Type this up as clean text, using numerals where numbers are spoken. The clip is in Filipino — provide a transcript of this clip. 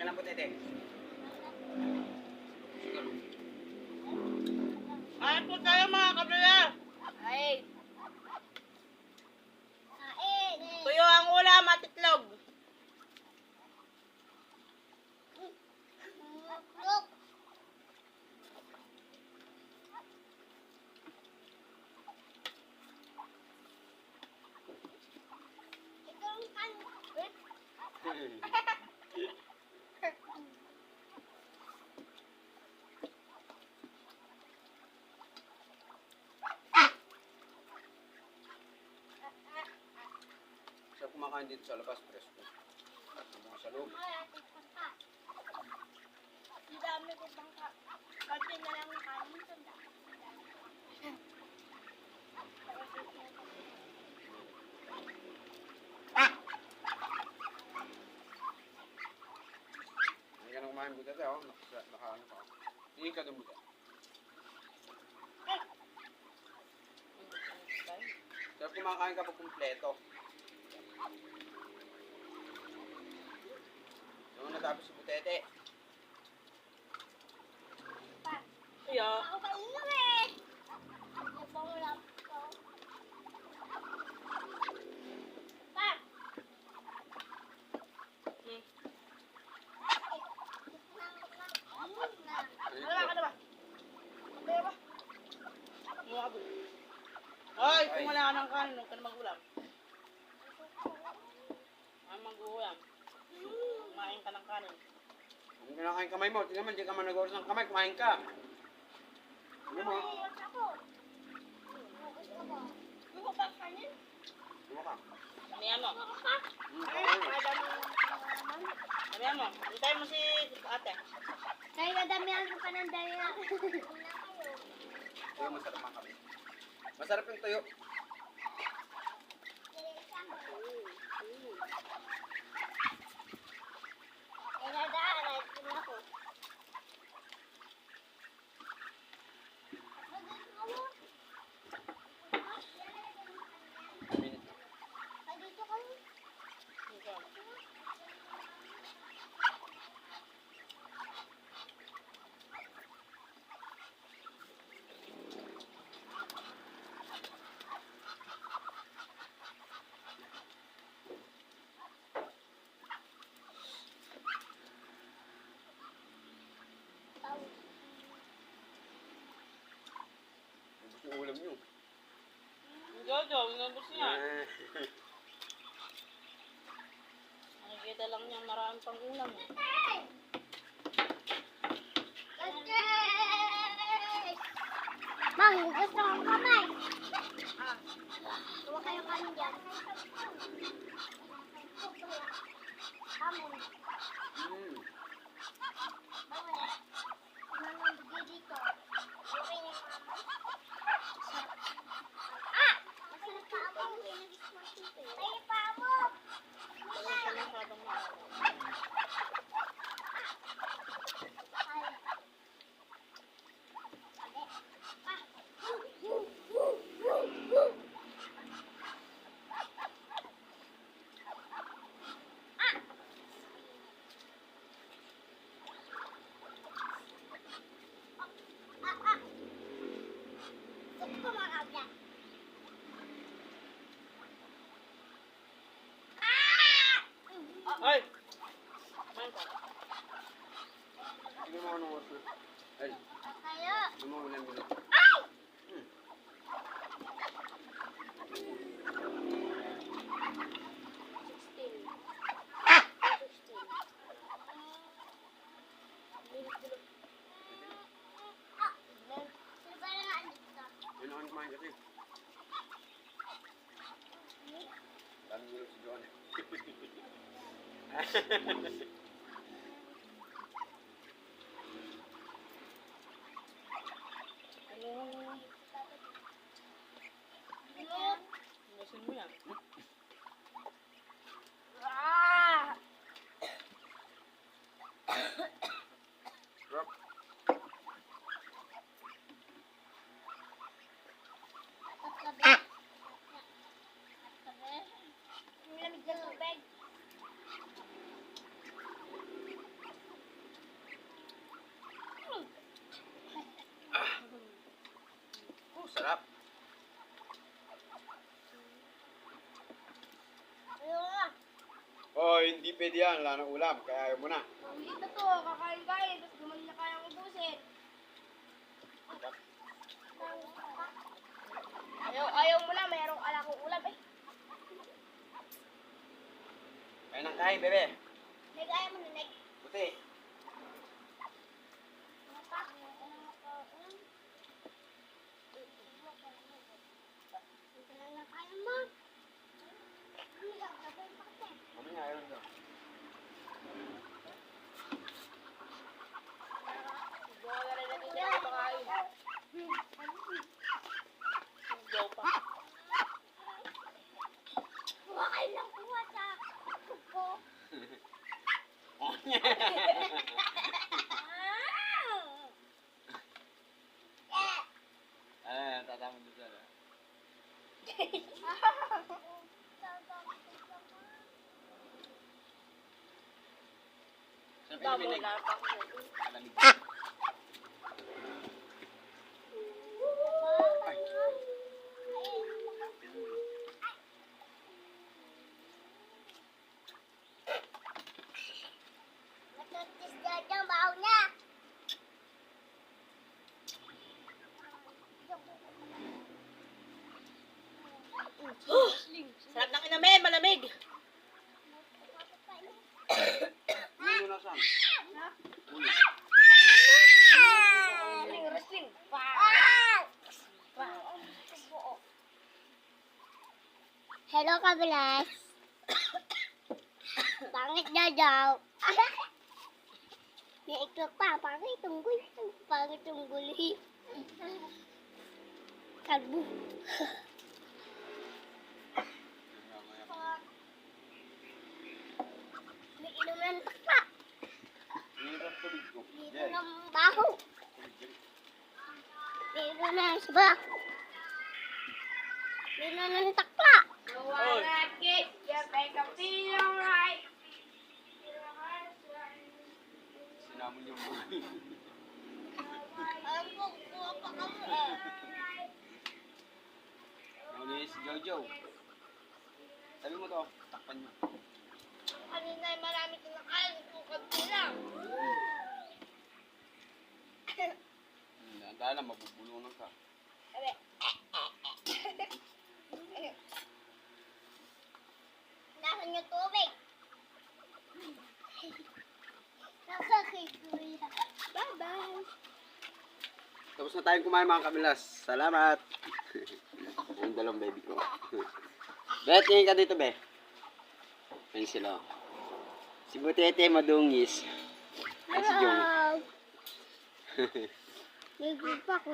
ka ng putete. Kain po tayo mga kabraya. Ay. Kain. Tuyo ang ulam at itlog. Look. Itong kan. Siya kumakain dito sa labas, presko. At mga sa loob. Ang dami ko pang kasi na lang kanin sa dami. Hindi ka na kumain butete, oh. Nakaano ka. Tingin ka doon butete. Kaya kumakain ka pa kumpleto. Yung natapos si butete. Iya. Ako kainin. Ako pang laptop. Pa. Wala ka na ba? Kaya ba? Ay, kung wala ka ng kanin, huwag ka na mag-ulam. Ay, mag-ulam. Kumain ka ng kanin. Kung kinakain kamay mo, tingnan mo, hindi ka man nag-oras ng kamay, kumain ka. Ano mo? Gusto ba kanin? Ano ka? Damihan mo. Damihan mo. Hintayin mo si ate. Kaya nadamihan ko pa ng daya. Tuyo, masarap mga kami. Masarap yung tuyo. Ay, nadaan. Ay, ako. Dito kayo. Gusto yung ulam nyo. Jojo, inubos niya. Eh. Nakikita lang niya marami pang ulam. Mang, gusto kong kamay. Tuwa kayo kanin dyan. Amin. Mm. Bakit? Manang bigay dito. Okay na mama. Ah! Masarap pa ako. Ay, pa mo. Wala siya masyadong maalam. Ay! Tingnan mo anong oras na. Ay, Kaya. tingnan mo ulam nila. Hmm. Yun ako kumain kasi. Dami nyo si John eh. Inusin mo yan. Rock. Oh, hindi pwede yan. Wala nang ulam. Kaya ayaw mo na. Ito to, kakain-kain. Tapos naman na kayang ubusin. Ayaw mo na, mayroong alakong ulam eh. Kaya nang kain, bebe. Nag-ayaw mo na, Neg. Buti. Mamaya, ayaw na. Go pa. Kumakain lang kuha sa kuko. Tatama doon sa Saan Tamo pinaminig? na pa. Malamig. Matutis dyan yung bahaw niya. Sarap ng inamin, malamig. Ulo na saan? Wrestling. Hello, Kabilas. Pangit na daw. May iklog pa. Pangit tunggoy. Pangit tunggoy. Kalbo. May inom ng takla. Hirap tubig ko. Dito Yes. ng baho. Dito na isba. Dito ng takla. Oy. Sinamon yung buhay. Ano si Jojo? Sabi mo to, takpan mo. Kanina ay marami kinakain. Tukad lang. Dahil na mabubulungan ka. Sabi. Nasaan yung tubig? Nasa kay Kuya. Bye-bye. Tapos na tayong kumain mga kabilas. Salamat. Yung dalawang baby ko. Bet, tingin ka dito, be. Ayun sila. Si Butete madungis. Ay, si Jong. May group ako.